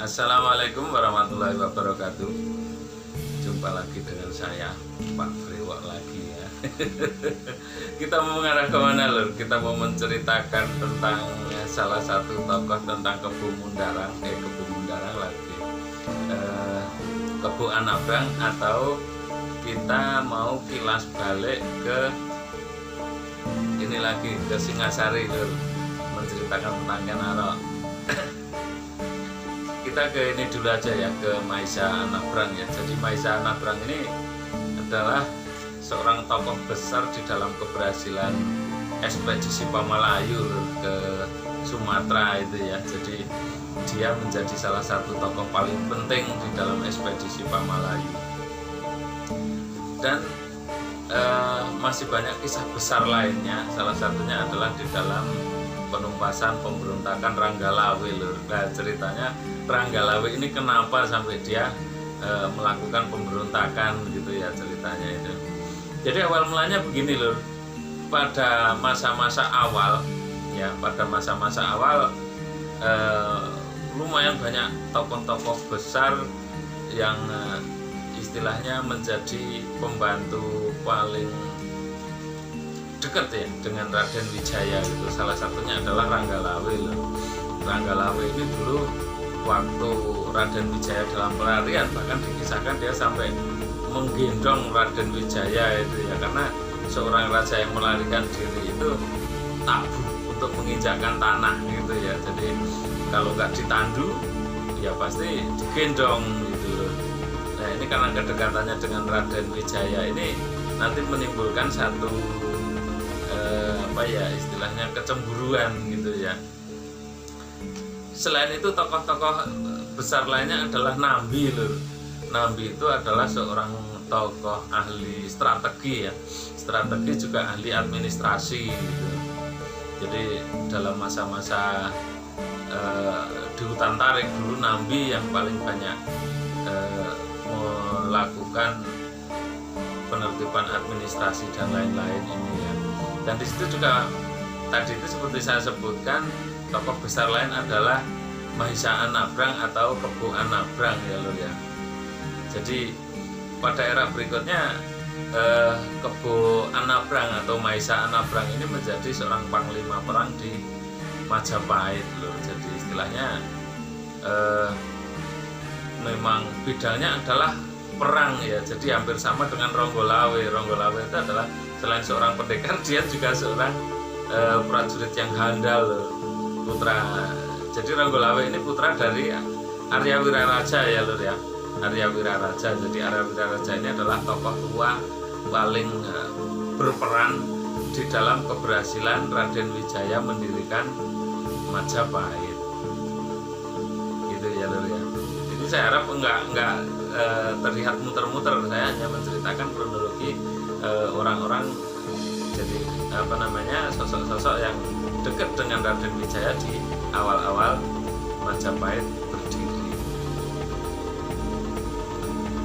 Assalamualaikum warahmatullahi wabarakatuh. Jumpa lagi dengan saya, Pak Brewok lagi ya. Kita mau mengarah kemana lur? Kita mau menceritakan tentang salah satu tokoh tentang Kebu Mundarang, Kebu Mundarang lagi, Kebu Anabrang, atau kita mau kilas balik ke ini lagi, ke Singasari lur, menceritakan tentang Kenarok. Kita ke ini dulu aja ya, ke Maisa Anabrang ya. Jadi Maisa Anabrang ini adalah seorang tokoh besar di dalam keberhasilan ekspedisi Pamalayu ke Sumatera itu ya. Jadi dia menjadi salah satu tokoh paling penting di dalam ekspedisi Pamalayu. Dan masih banyak kisah besar lainnya. Salah satunya adalah di dalam penumpasan pemberontakan Ranggalawe lur. Nah, ceritanya Ranggalawe ini kenapa sampai dia melakukan pemberontakan gitu ya ceritanya itu. Jadi awal mulanya begini lur. Pada masa-masa awal ya, pada masa-masa awal lumayan banyak tokoh-tokoh besar yang istilahnya menjadi pembantu paling dekat ya dengan Raden Wijaya itu. Salah satunya adalah Ranggalawe loh. Ranggalawe ini dulu waktu Raden Wijaya dalam pelarian, bahkan dikisahkan dia sampai menggendong Raden Wijaya itu ya, karena seorang raja yang melarikan diri itu tabu untuk menginjakkan tanah gitu ya. Jadi kalau nggak ditandu ya pasti digendong gitu loh. Nah ini karena kedekatannya dengan Raden Wijaya ini nanti menimbulkan satu istilahnya kecemburuan gitu ya. Selain itu tokoh-tokoh besar lainnya adalah Nambi lur. Nambi itu adalah seorang tokoh ahli strategi ya, strategi juga ahli administrasi gitu. Jadi dalam masa-masa di hutan tarik dulu Nambi yang paling banyak melakukan penertiban administrasi dan lain-lain ini ya. Dan di situ juga tadi itu seperti saya sebutkan, tokoh besar lain adalah Maisa Anabrang atau Kebu Anabrang ya lur ya. Jadi pada era berikutnya Kebu Anabrang atau Maisa Anabrang ini menjadi seorang panglima perang di Majapahit lur. Jadi istilahnya memang bidangnya adalah perang ya. Jadi hampir sama dengan Ranggalawe. Ranggalawe itu adalah selain seorang pendekar, dia juga seorang prajurit yang handal, putra. Jadi Ranggalawe ini putra dari Arya Wiraraja ya lur ya, Arya Wiraraja. Jadi Arya Wiraraja ini adalah tokoh tua paling berperan di dalam keberhasilan Raden Wijaya mendirikan Majapahit gitu ya lur ya. Ini saya harap enggak terlihat muter-muter, saya hanya menceritakan kronologi orang-orang, jadi sosok-sosok yang dekat dengan Raden Wijaya di awal-awal Majapahit berdiri.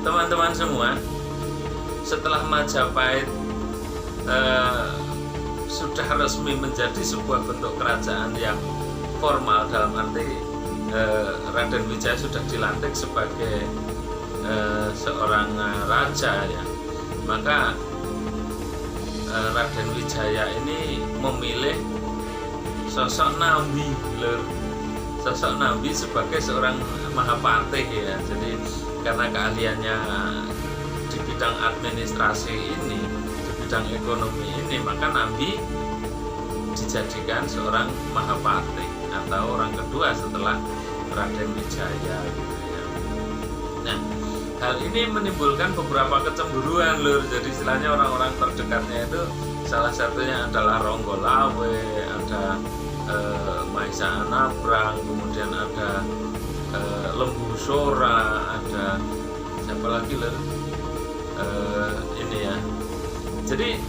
Teman-teman semua, setelah Majapahit sudah resmi menjadi sebuah bentuk kerajaan yang formal, dalam arti Raden Wijaya sudah dilantik sebagai seorang raja ya, maka Raden Wijaya ini memilih sosok Nambi lur. Sosok Nambi sebagai seorang Mahapatih ya. Jadi karena keahliannya di bidang administrasi ini, di bidang ekonomi ini, maka Nambi dijadikan seorang Mahapatih atau orang kedua setelah Raden Wijaya gitu ya. Nah, hal ini menimbulkan beberapa kecemburuan lur. Jadi istilahnya orang-orang terdekatnya itu salah satunya adalah Ranggalawe, ada Maisa Anabrang, kemudian ada Lembu Sora, ada siapa lagi lur? Ini ya. Jadi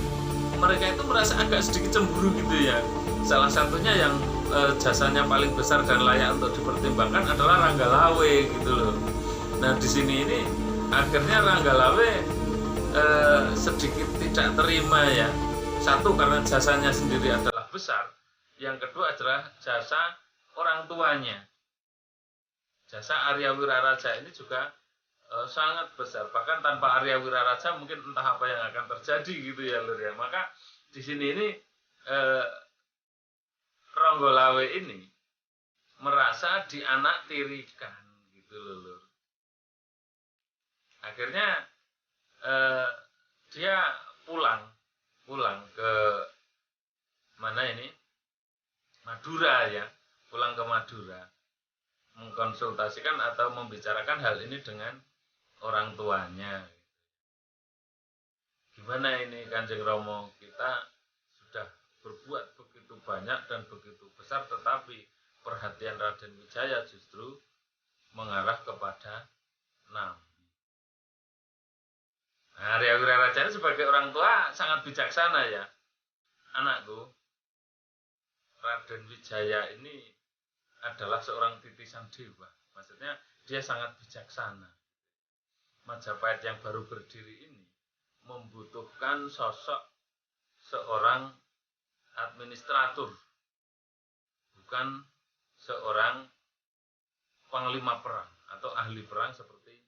mereka itu merasa agak sedikit cemburu gitu ya. Salah satunya yang jasanya paling besar dan layak untuk dipertimbangkan adalah Ranggalawe gitu loh. Nah di sini ini akhirnya Ranggalawe sedikit tidak terima ya. Satu karena jasanya sendiri adalah besar, yang kedua adalah jasa orang tuanya. jasa Arya Wiraraja ini juga sangat besar. Bahkan tanpa Arya Wiraraja mungkin entah apa yang akan terjadi gitu ya Lur ya. Maka di sini ini Ronggolawe ini merasa dianaktirikan gitu loh Lur. Akhirnya dia pulang ke mana ini, Madura ya, pulang ke Madura, mengkonsultasikan atau membicarakan hal ini dengan orang tuanya. Gimana ini Kanjeng Romo, kita sudah berbuat begitu banyak dan begitu besar, tetapi perhatian Raden Wijaya justru mengarah kepada Nabi. Nah, Arya Wiraraja sebagai orang tua sangat bijaksana ya. Anakku, Raden Wijaya ini adalah seorang titisan dewa. Maksudnya dia sangat bijaksana. Majapahit yang baru berdiri ini membutuhkan sosok seorang administrator, bukan seorang panglima perang atau ahli perang seperti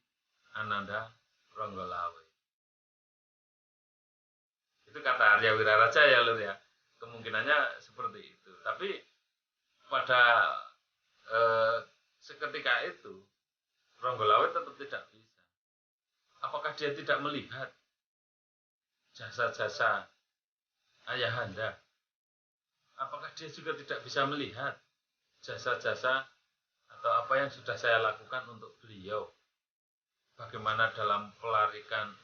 Ananda Ronggolawe. Itu kata Arya Wiraraja ya Lur ya. Kemungkinannya seperti itu. Tapi pada seketika itu Ronggolawe tetap tidak bisa. Apakah dia tidak melihat jasa-jasa ayahanda? Apakah dia juga tidak bisa melihat jasa-jasa atau apa yang sudah saya lakukan untuk beliau? Bagaimana dalam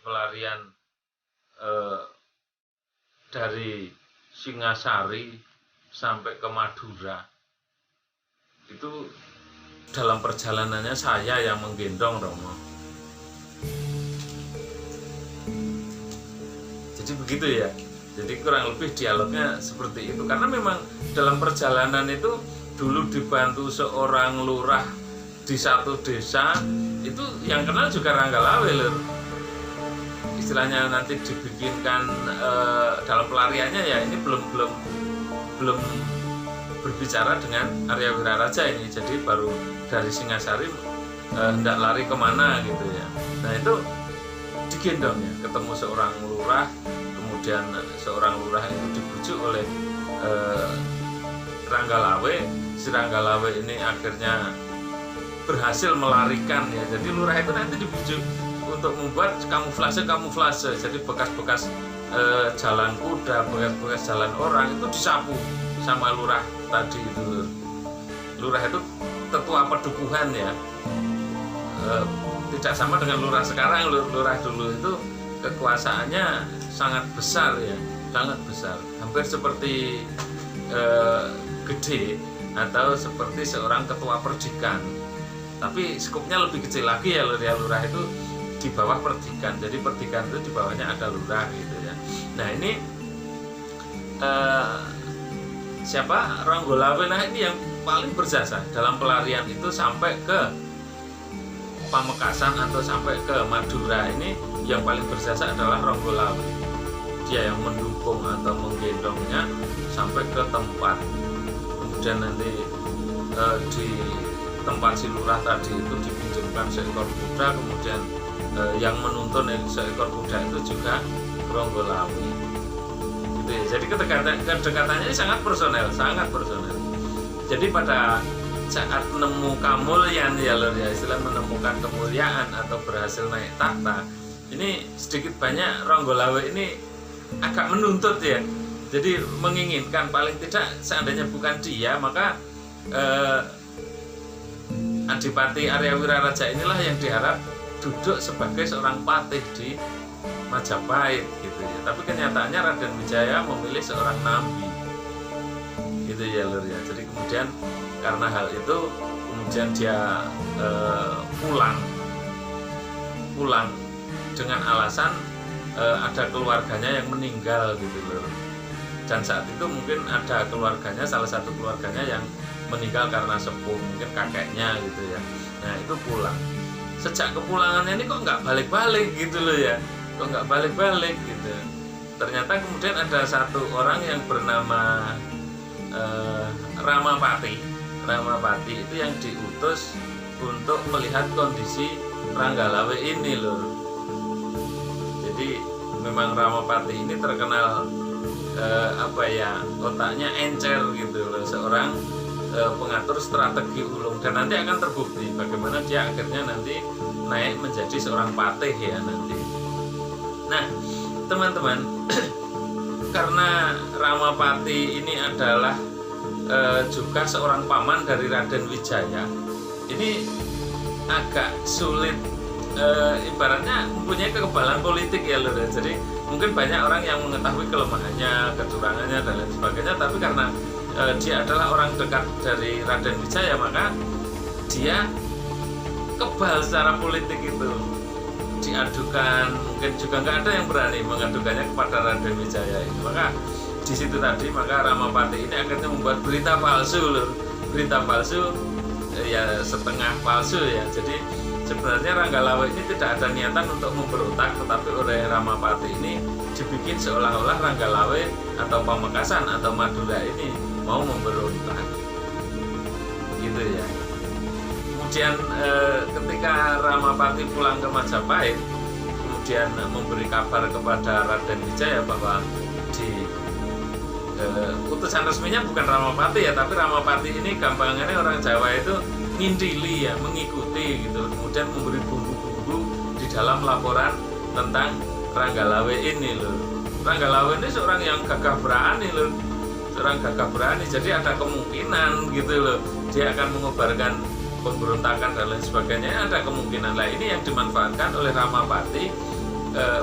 pelarian dari Singasari sampai ke Madura, itu dalam perjalanannya saya yang menggendong Romo. Jadi begitu ya. Jadi kurang lebih dialognya seperti itu. Karena memang dalam perjalanan itu dulu dibantu seorang lurah di satu desa, itu yang kenal juga Ranggalawe Lur. Istilahnya nanti dibikinkan dalam pelariannya ya, ini belum berbicara dengan Arya Wiraraja ini. Jadi baru dari Singasari hendak lari kemana gitu ya. Nah itu digendong ya, ketemu seorang lurah, kemudian seorang lurah itu dibujuk oleh Ranggalawe. Si Ranggalawe ini akhirnya berhasil melarikan ya. Jadi lurah itu nanti dibujuk untuk membuat kamuflase. Jadi bekas-bekas jalan kuda, bekas-bekas jalan orang itu disapu sama lurah tadi itu. Lurah itu tetua pedukuhan ya. Tidak sama dengan lurah sekarang. Lurah dulu itu kekuasaannya sangat besar ya, sangat besar. Hampir seperti gede atau seperti seorang ketua perdikan. Tapi skupnya lebih kecil lagi ya lurah itu di bawah perdikan. Jadi perdikan itu di bawahnya ada lurah gitu ya. Nah ini siapa? Ronggolawe. Nah ini yang paling berjasa dalam pelarian itu sampai ke Pamekasan atau sampai ke Madura. Ini yang paling berjasa adalah Ronggolawe. Dia yang mendukung atau menggendongnya sampai ke tempat. Kemudian nanti di tempat si lurah tadi itu dipinjamkan seekor kuda, kemudian yang menuntun seekor kuda itu juga Ronggolawe. Gitu ya. Jadi kedekatannya sangat personel. Jadi pada saat nemu kamulyan ya Lur ya, istilah menemukan kemuliaan atau berhasil naik tahta, ini sedikit banyak Ronggolawe ini agak menuntut ya. Jadi menginginkan paling tidak seandainya bukan dia, maka Adipati Arya Wiraraja inilah yang diharap duduk sebagai seorang patih di Majapahit gitu ya. Tapi kenyataannya Raden Wijaya memilih seorang nabi gitu ya Lur ya. Jadi kemudian karena hal itu kemudian dia pulang dengan alasan ada keluarganya yang meninggal gitu Lur. Dan saat itu mungkin ada keluarganya, salah satu keluarganya yang meninggal karena sepuh, mungkin kakeknya gitu ya. Nah itu pulang. Sejak kepulangannya ini kok nggak balik-balik gitu loh ya, kok nggak balik-balik gitu. Ternyata kemudian ada satu orang yang bernama Ramapati itu yang diutus untuk melihat kondisi Ranggalawe ini loh. Jadi memang Ramapati ini terkenal otaknya encer gitu loh, seorang pengatur strategi ulung, dan nanti akan terbukti bagaimana dia akhirnya nanti naik menjadi seorang patih ya nanti. Nah teman-teman, karena Ramapati ini adalah juga seorang paman dari Raden Wijaya, ini agak sulit, ibaratnya mempunyai kekebalan politik ya lho. Jadi mungkin banyak orang yang mengetahui kelemahannya, kecurangannya dan lain sebagainya, tapi karena dia adalah orang dekat dari Raden Wijaya, maka dia kebal secara politik itu. Diadukan, mungkin juga nggak ada yang berani mengadukannya kepada Raden Wijaya ini. Maka di situ tadi, maka Ramapati ini akhirnya membuat berita palsu loh. Berita palsu ya setengah palsu ya. Jadi sebenarnya Ranggalawe ini tidak ada niatan untuk memberontak, tetapi oleh Ramapati ini dibikin seolah-olah Ranggalawe atau Pamekasan atau Madura ini mau memberontak gitu ya. Kemudian ketika Ramapati pulang ke Majapahit, kemudian memberi kabar kepada Raden Wijaya bahwa di utusan resminya bukan Ramapati ya, tapi Ramapati ini gampangannya orang Jawa itu ngintili ya, mengikuti gitu, kemudian memberi bumbu-bumbu di dalam laporan tentang Ranggalawe ini loh. Ranggalawe ini seorang yang gagah berani loh, seorang gagah berani, jadi ada kemungkinan gitu loh dia akan mengobarkan pemberontakan dan lain sebagainya, ada kemungkinan. Lah ini yang dimanfaatkan oleh Ramapati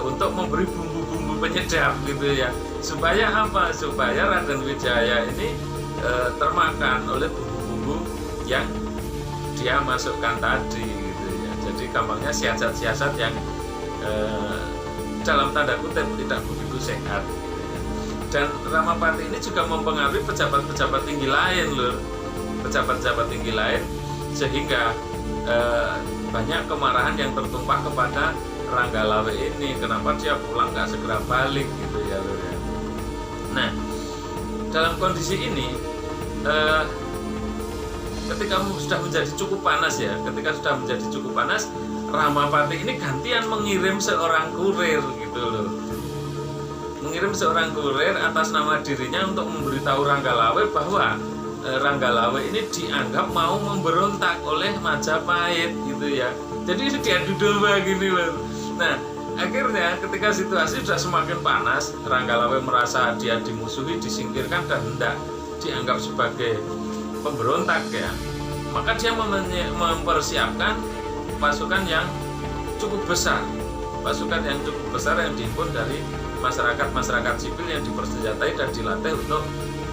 untuk memberi bumbu-bumbu penyedap gitu ya, supaya apa? Supaya Raden Wijaya ini termakan oleh bumbu-bumbu yang dia masukkan tadi gitu ya. Jadi gampangnya siasat-siasat yang dalam tanda kutip tidak begitu sehat gitu ya. Dan Ramapati ini juga mempengaruhi pejabat-pejabat tinggi lain loh, pejabat-pejabat tinggi lain, sehingga banyak kemarahan yang tertumpah kepada Ranggalawe ini. Kenapa dia pulang nggak segera balik gitu ya loh ya. Nah dalam kondisi ini ketika sudah menjadi cukup panas ya, Ramapati ini gantian mengirim seorang kurir gitu loh, mengirim seorang kurir atas nama dirinya untuk memberitahu Ranggalawe bahwa Ranggalawe ini dianggap mau memberontak oleh Majapahit gitu ya. Jadi ini diadu domba gini loh. Nah akhirnya ketika situasi sudah semakin panas, Ranggalawe merasa dia dimusuhi, disingkirkan dan hendak dianggap sebagai pemberontak ya, maka dia mempersiapkan pasukan yang cukup besar, yang dihimpun dari masyarakat sipil yang dipersenjatai dan dilatih untuk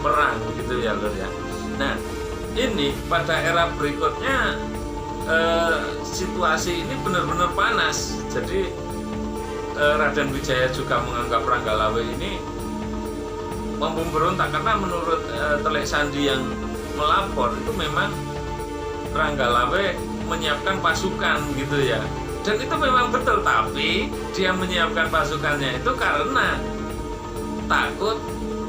perang gitu ya lor ya. Nah ini pada era berikutnya situasi ini benar-benar panas. Jadi Raden Wijaya juga menganggap Ranggalawe ini mampu memberontak, karena menurut Telek Sandi yang melapor itu memang Ranggalawe menyiapkan pasukan gitu ya, dan itu memang betul, tapi dia menyiapkan pasukannya itu karena takut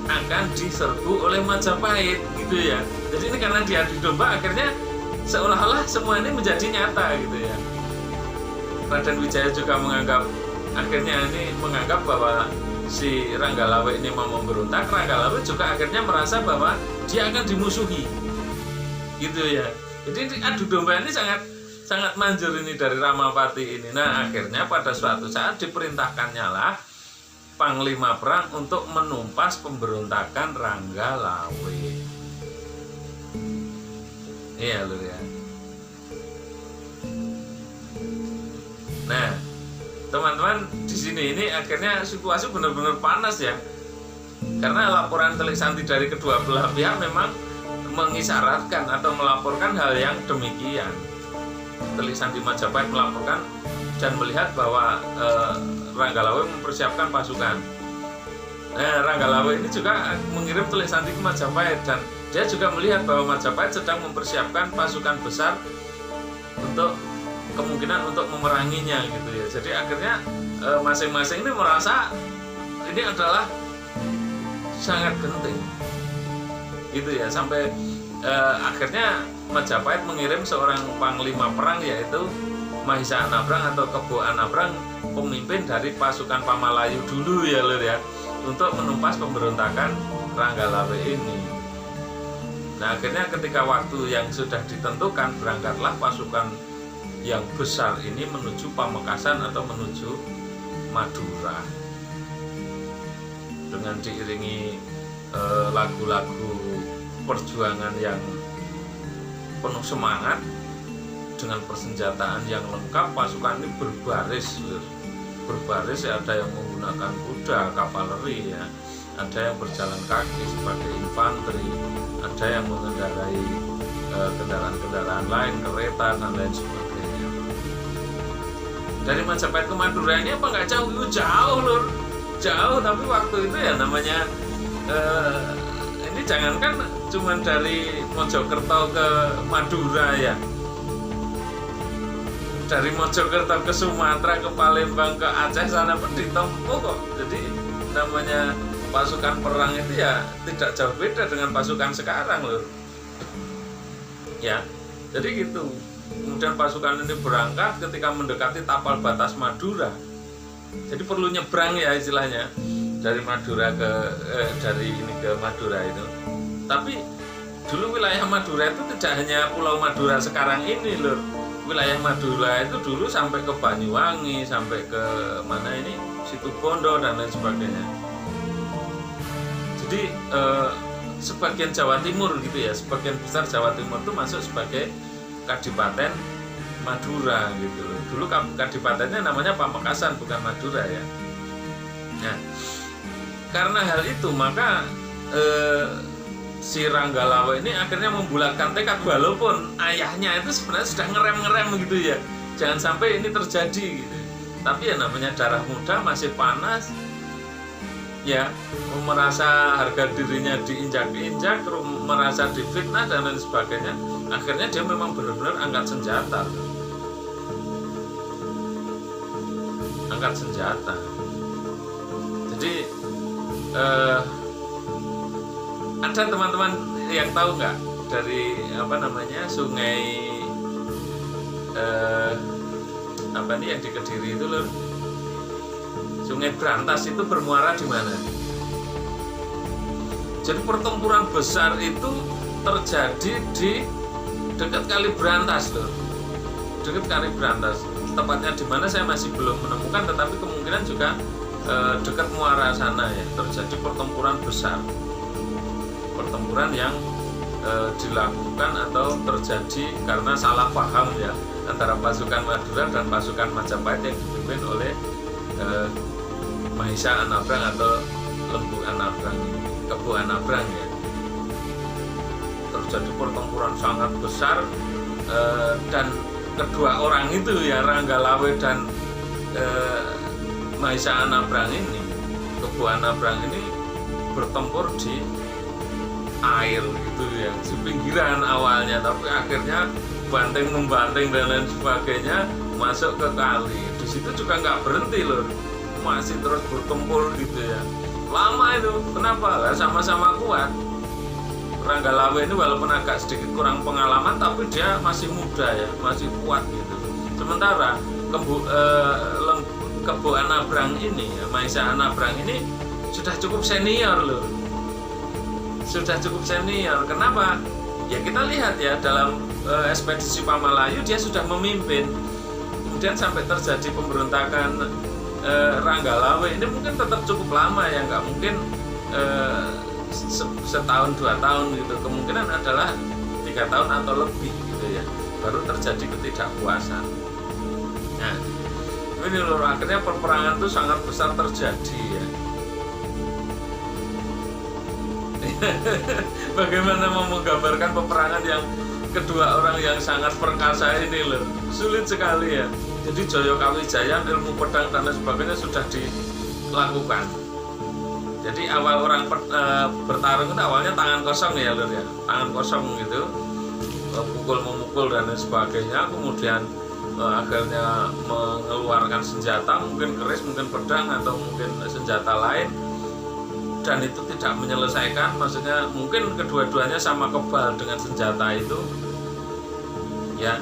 akan diserbu oleh Majapahit gitu ya. Jadi ini karena diadu domba, akhirnya seolah-olah semua ini menjadi nyata gitu ya. Raden Wijaya juga menganggap bahwa si Ranggalawe ini mau memberontak. Ranggalawe juga akhirnya merasa bahwa dia akan dimusuhi gitu ya. Jadi adu domba ini sangat manjur ini dari Ramapati ini. Nah akhirnya pada suatu saat diperintahkannya lah Panglima Perang untuk menumpas pemberontakan Ranggalawe. Iya lho ya. Nah teman-teman, di sini ini akhirnya situasi benar-benar panas ya, karena laporan Telik Sandi dari kedua belah pihak memang mengisyaratkan atau melaporkan hal yang demikian. Telik Sandi Majapahit melaporkan dan melihat bahwa Ranggalawe mempersiapkan pasukan. Ranggalawe ini juga mengirim Telik Sandi ke Majapahit, dan dia juga melihat bahwa Majapahit sedang mempersiapkan pasukan besar untuk kemungkinan untuk memeranginya gitu ya. Jadi akhirnya masing-masing ini merasa ini adalah sangat genting gitu ya, sampai akhirnya Majapahit mengirim seorang panglima perang, yaitu Mahisa Anabrang atau Kebo Anabrang, pemimpin dari pasukan Pamalayu dulu ya Lur ya, untuk menumpas pemberontakan Ranggalawe ini. Nah akhirnya ketika waktu yang sudah ditentukan, berangkatlah pasukan yang besar ini menuju Pamekasan atau menuju Madura, dengan diiringi lagu-lagu perjuangan yang penuh semangat, dengan persenjataan yang lengkap. Pasukan ini berbaris ya, ada yang menggunakan kuda, kavaleri ya, ada yang berjalan kaki sebagai infanteri, ada yang mengendarai kendaraan-kendaraan lain, kereta dan lain sebagainya. Dari Majapahit ke Madura ini apa nggak jauh? Jauh Lur, jauh. Tapi waktu itu ya namanya ini jangankan cuman dari Mojokerto ke Madura ya, dari Mojokerto ke Sumatera, ke Palembang, ke Aceh sana pun ditempuh kok. Jadi namanya pasukan perang itu ya tidak jauh beda dengan pasukan sekarang Lur ya. Jadi gitu. Kemudian pasukan ini berangkat ketika mendekati tapal batas Madura. Jadi perlu nyebrang ya istilahnya, dari Madura dari ini ke Madura itu. Tapi dulu wilayah Madura itu tidak hanya Pulau Madura sekarang ini Lur. Wilayah Madura itu dulu sampai ke Banyuwangi, sampai ke mana ini, Situbondo dan lain sebagainya. Jadi sebagian Jawa Timur gitu ya, sebagian besar Jawa Timur itu masuk sebagai Kadipaten Madura gitu. Dulu kadipatennya namanya Pamekasan, bukan Madura ya. Nah, karena hal itu maka si Ranggalawe ini akhirnya membulatkan tekad, walaupun ayahnya itu sebenarnya sudah ngerem gitu ya, jangan sampai ini terjadi gitu. Tapi ya namanya darah muda, masih panas ya, merasa harga dirinya diinjak-injak, merasa difitnah dan lain sebagainya. Akhirnya dia memang benar-benar angkat senjata. Jadi ada teman-teman yang tahu nggak dari sungai yang di Kediri itu Lur, Sungai Brantas itu bermuara di mana? Jadi pertempuran besar itu terjadi di dekat Kali Brantas Lur, dekat Kali Brantas. Tepatnya di mana saya masih belum menemukan, tetapi kemungkinan juga dekat muara sana ya, terjadi pertempuran besar. Pertempuran yang dilakukan atau terjadi karena salah paham ya antara pasukan Madura dan pasukan Majapahit yang dipimpin oleh Mahisa Anabrang atau Lembu Anabrang, Kebo Anabrang ya. Terjadi pertempuran sangat besar dan kedua orang itu ya, Ranggalawe dan Mahisa Anabrang ini, Kebo Anabrang ini bertempur di air gitu ya, di pinggiran awalnya, tapi akhirnya banting-membanting dan lain sebagainya masuk ke kali. Di situ juga nggak berhenti Lur, masih terus bertempur gitu ya, lama itu. Kenapa? Sama-sama kuat. Ranggalawe ini walaupun agak sedikit kurang pengalaman, tapi dia masih muda ya, masih kuat gitu. Sementara Kebo Anabrang ini, Mahisa Anabrang ini sudah cukup senior Lur, sudah cukup senior. Kenapa? Ya kita lihat ya, dalam ekspedisi Pamalayu dia sudah memimpin. Kemudian sampai terjadi pemberontakan Ranggalawe ini mungkin tetap cukup lama ya, nggak mungkin setahun 2 tahun gitu. Kemungkinan adalah 3 tahun atau lebih gitu ya, baru terjadi ketidakpuasan. Nah ini Lur, akhirnya peperangan itu sangat besar terjadi ya. Bagaimana mau menggambarkan peperangan yang kedua orang yang sangat perkasa ini Lur, sulit sekali ya. Jadi Jaya Kawijaya, ilmu pedang dan lain sebagainya sudah dilakukan. Jadi awal orang bertarung itu awalnya tangan kosong ya Lur ya, tangan kosong gitu, pukul-memukul dan lain sebagainya. Kemudian akhirnya mengeluarkan senjata, mungkin keris, mungkin pedang, atau mungkin senjata lain. Dan itu tidak menyelesaikan, maksudnya mungkin kedua-duanya sama kebal dengan senjata itu, ya.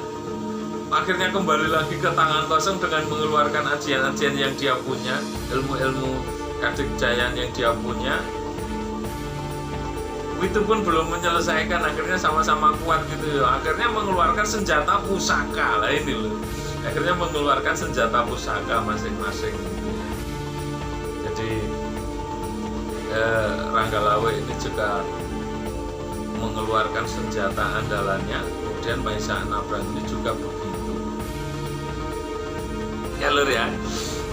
Akhirnya kembali lagi ke tangan kosong dengan mengeluarkan ajian-ajian yang dia punya, ilmu-ilmu kadikjayaan yang dia punya. Itu pun belum menyelesaikan, akhirnya sama-sama kuat gitu ya. Akhirnya mengeluarkan senjata pusaka lah ini loh. Akhirnya mengeluarkan senjata pusaka masing-masing. Jadi Ranggalawe ini juga mengeluarkan senjata andalannya. Kemudian Mahisa Anabrang ini juga begitu. Ya lur ya,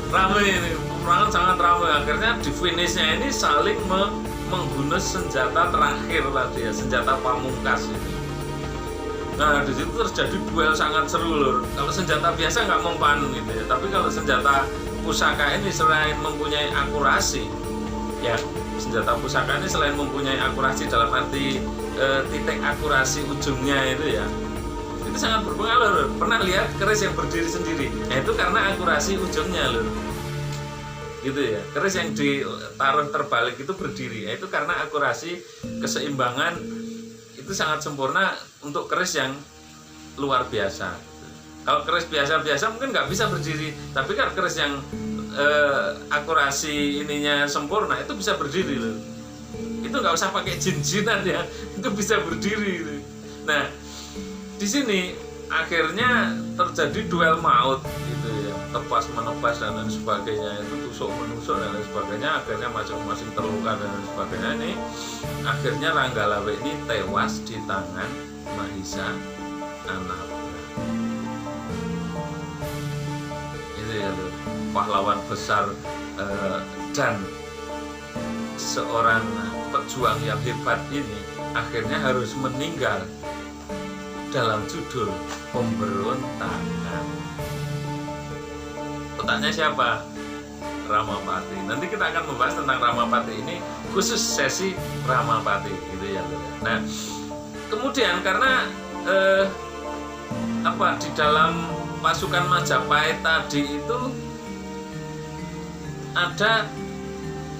ramai ini, peperangan sangat ramai. Akhirnya di finishnya ini saling menghunus senjata terakhir tadi ya, senjata pamungkas ini. Nah di situ terjadi duel sangat seru lur. Kalau senjata biasa nggak mempan gitu ya, tapi kalau senjata pusaka ini selain mempunyai akurasi, ya senjata pusaka ini selain mempunyai akurasi dalam arti titik akurasi ujungnya itu ya, itu sangat berpengaruh lur. Pernah lihat keris yang berdiri sendiri? Nah itu karena akurasi ujungnya lur. Gitu ya, keris yang ditaruh terbalik itu berdiri, itu karena akurasi keseimbangan itu sangat sempurna untuk keris yang luar biasa. Kalau keris biasa-biasa mungkin nggak bisa berdiri, tapi kalau keris yang akurasi ininya sempurna itu bisa berdiri loh. Itu nggak usah pakai jin-jinan ya, itu bisa berdiri gitu. Nah di sini akhirnya terjadi duel maut gitu ya, tepas menebas dan lain sebagainya, itu tusuk menusuk dan lain sebagainya. Akhirnya masing-masing terluka dan lain sebagainya. Ini akhirnya Ranggalawe ini tewas di tangan Mahisa Anabrang. Itu ya pahlawan besar dan seorang pejuang yang hebat ini akhirnya harus meninggal dalam judul pemberontakan. Otaknya siapa? Ramapati. Nanti kita akan membahas tentang Ramapati ini, khusus sesi Ramapati gitu ya. Nah, kemudian karena di dalam pasukan Majapahit tadi itu ada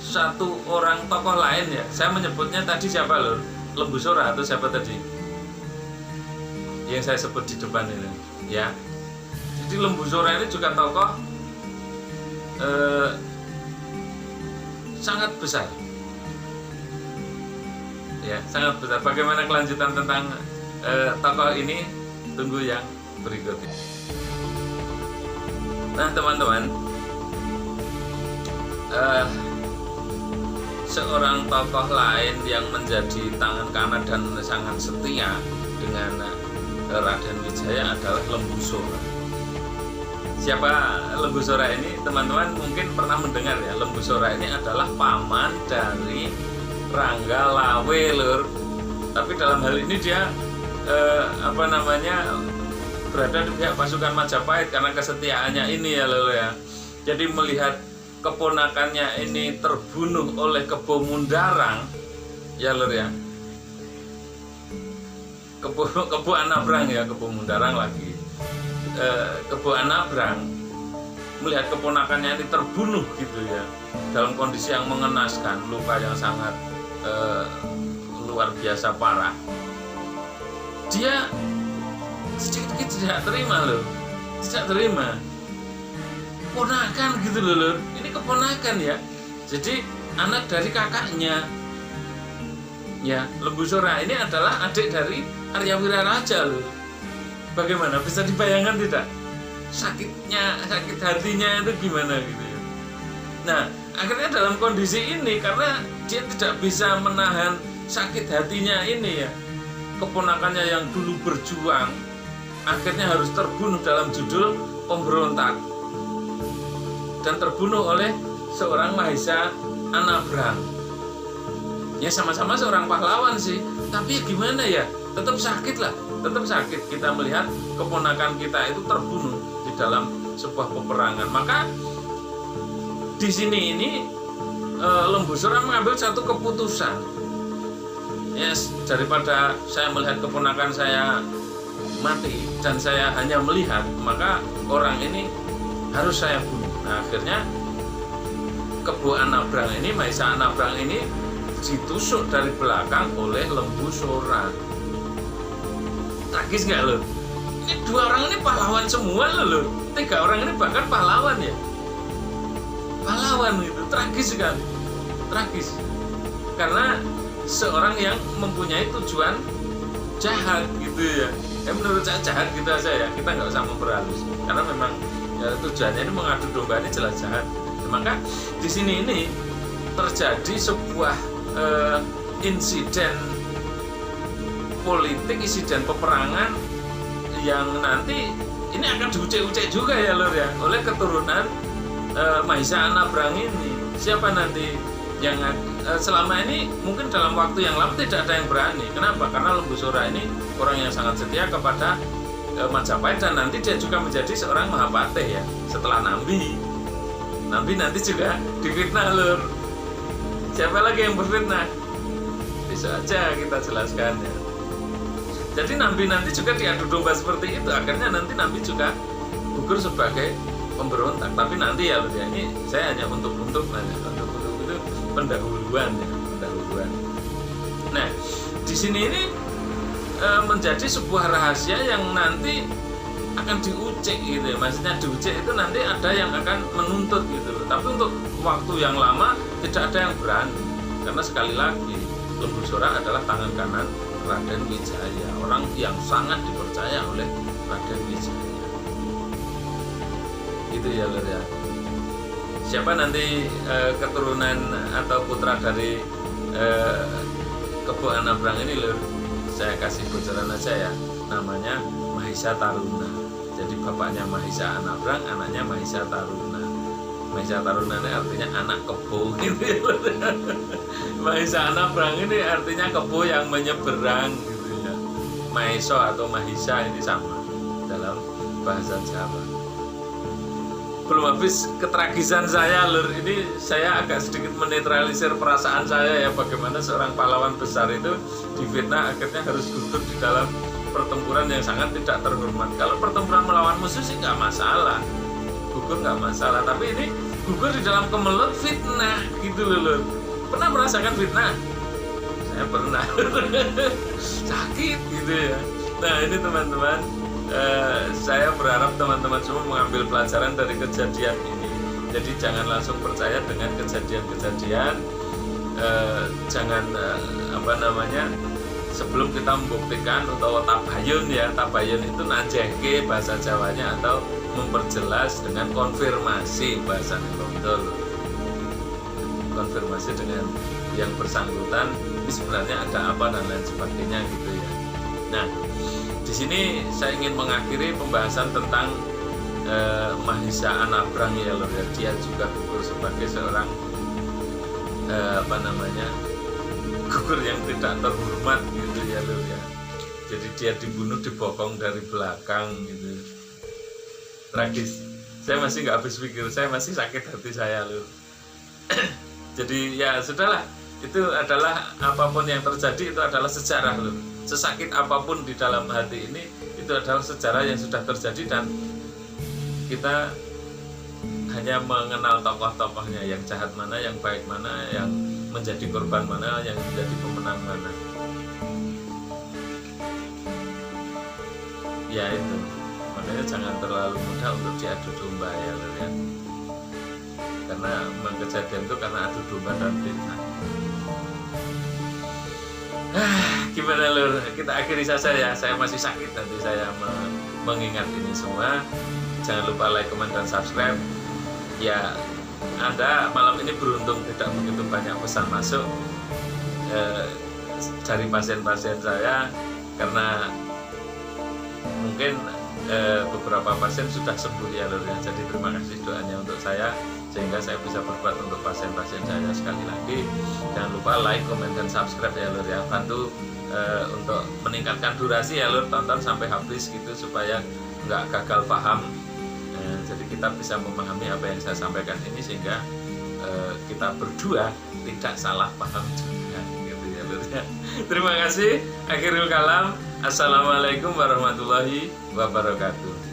satu orang tokoh lain ya. Saya menyebutnya tadi siapa lur? Lembu Sora atau siapa tadi? Yang saya sebut di depan ini ya. Jadi Lembu Sora ini juga tokoh sangat besar ya, sangat besar. Bagaimana kelanjutan tentang tokoh ini, tunggu yang berikutnya. Nah teman-teman, seorang tokoh lain yang menjadi tangan kanan dan sangat setia dengan Raden Wijaya adalah Lembu Sora. Siapa Lembu Sora ini? Teman-teman mungkin pernah mendengar ya, Lembu Sora ini adalah paman dari Ranggalawe lur. Tapi dalam hal ini dia berada di pihak pasukan Majapahit karena kesetiaannya ini ya lur ya. Jadi melihat keponakannya ini terbunuh oleh Kebo Mundarang ya lur ya. Kebo Anabrang ya, Kebo Mundarang lagi. Kebo Anabrang melihat keponakannya ini terbunuh gitu ya, dalam kondisi yang mengenaskan, luka yang sangat luar biasa parah. Dia sedikit tidak terima loh, tidak terima. Ponakan gitu loh, ini keponakan ya. Jadi anak dari kakaknya. Ya, Lembu Sora ini adalah adik dari Arya Wiraraja loh. Bagaimana, bisa dibayangkan tidak? Sakit hatinya itu gimana gitu ya. Nah, akhirnya dalam kondisi ini, karena dia tidak bisa menahan sakit hatinya ini ya, keponakannya yang dulu berjuang akhirnya harus terbunuh dalam judul pemberontak dan terbunuh oleh seorang Mahisa Anabrang. Ya sama-sama seorang pahlawan sih, tapi gimana ya, tetap sakit lah, tetap sakit kita melihat keponakan kita itu terbunuh di dalam sebuah peperangan. Maka di sini ini Lembu Sora mengambil satu keputusan. Yes, daripada saya melihat keponakan saya mati dan saya hanya melihat, maka orang ini harus saya bunuh. Nah, akhirnya Kebo Anabrang ini, Mahisa Anabrang ini ditusuk dari belakang oleh Lembu Sora. Tragis nggak loh? Ini 2 orang ini pahlawan semua loh. 3 orang ini bahkan pahlawan ya. Pahlawan itu tragis sekali. Tragis. Karena seorang yang mempunyai tujuan jahat gitu ya. Menurut saya jahat gitu aja ya. Kita nggak usah memperhalus. Karena memang ya, tujuannya ini mengadu domba ini jelas jahat. Maka di sini ini terjadi sebuah insiden politik, insiden peperangan yang nanti ini akan diucek-ucek juga ya lor ya oleh keturunan Mahisa Anabrang ini. Siapa nanti yang selama ini mungkin dalam waktu yang lama tidak ada yang berani. Kenapa? Karena Lembu Sora ini orang yang sangat setia kepada Majapahit dan nanti dia juga menjadi seorang Mahapatih ya setelah Nambi nanti juga difitnah lor. Siapa lagi yang berfitnah? Bisa aja kita jelaskan ya. Jadi Nambi nanti juga diadu domba seperti itu. Akhirnya nanti Nambi juga gugur sebagai pemberontak. Tapi nanti ya, ini saya hanya untuk itu pendahuluan ya, pendahuluan. Nah, di sini ini menjadi sebuah rahasia yang nanti akan diucek gitu ya. Maksudnya diucek itu nanti ada yang akan menuntut gitu loh. Tapi untuk waktu yang lama tidak ada yang berani. Karena sekali lagi Lembu Sora adalah tangan kanan Raden Wijaya, orang yang sangat dipercaya oleh Raden Wijaya. Gitu ya lor ya. Siapa nanti keturunan atau putra dari Kebo Anabrang ini lor? Saya kasih bocoran aja ya. Namanya Mahisa Taruna. Jadi bapaknya Mahisa Anabrang, anaknya Mahisa Taruna. Mahisa Taruna ini artinya anak kebo gitu ya. Mahisa Anabrang ini artinya kebo yang menyeberang gitu ya. Maheso atau Mahisa ini sama dalam bahasa Jawa. Belum habis ketragisan saya lur, ini saya agak sedikit menetralisir perasaan saya ya, bagaimana seorang pahlawan besar itu difitnah akhirnya harus gugur di dalam pertempuran yang sangat tidak terhormat. Kalau pertempuran melawan musuh sih nggak masalah, gugur nggak masalah, tapi ini gugur di dalam kemelut fitnah gitu loh lur. Pernah merasakan fitnah? Saya pernah. Sakit gitu ya. Nah ini teman-teman, saya berharap teman-teman semua mengambil pelajaran dari kejadian ini. Jadi jangan langsung percaya dengan kejadian-kejadian, jangan sebelum kita membuktikan atau tabayun ya, tabayun itu najehke bahasa Jawanya atau memperjelas dengan konfirmasi bahasa Nondol, konfirmasi dengan yang bersangkutan ini sebenarnya ada apa dan lain sebagainya gitu ya. Nah di sini saya ingin mengakhiri pembahasan tentang Mahisa Anabrang ya lor ya. Dia juga gugur sebagai seorang gugur yang tidak terhormat gitu ya lor ya. Jadi dia dibunuh, dibokong dari belakang gitu. Tragis. Saya masih nggak habis pikir, saya masih sakit hati saya lor. Jadi ya sudahlah, itu adalah apapun yang terjadi itu adalah sejarah lor. Sesakit apapun di dalam hati ini itu adalah sejarah yang sudah terjadi dan kita hanya mengenal tokoh-tokohnya, yang jahat mana, yang baik mana, yang menjadi korban mana, yang menjadi pemenang mana. Ya itu, makanya jangan terlalu mudah untuk diadu domba ya lor ya. Karena kejadian itu karena adu domba dan fitnah. Gimana lur, kita akhiri saja ya. Saya masih sakit nanti saya mengingat ini semua. Jangan lupa like, comment, dan subscribe. Ya, Anda malam ini beruntung tidak begitu banyak pesan masuk dari pasien-pasien saya, karena mungkin beberapa pasien sudah sembuh ya lur ya. Jadi terima kasih doanya untuk saya, sehingga saya bisa berbuat untuk pasien-pasien saya. Sekali lagi jangan lupa like, comment, dan subscribe ya lur ya. Bantu untuk meningkatkan durasi ya lur, tonton sampai habis gitu supaya nggak gagal paham. Jadi kita bisa memahami apa yang saya sampaikan ini, sehingga kita berdua tidak salah paham juga gitu ya lur ya. Terima kasih. Akhirul kalam. Assalamualaikum warahmatullahi wabarakatuh.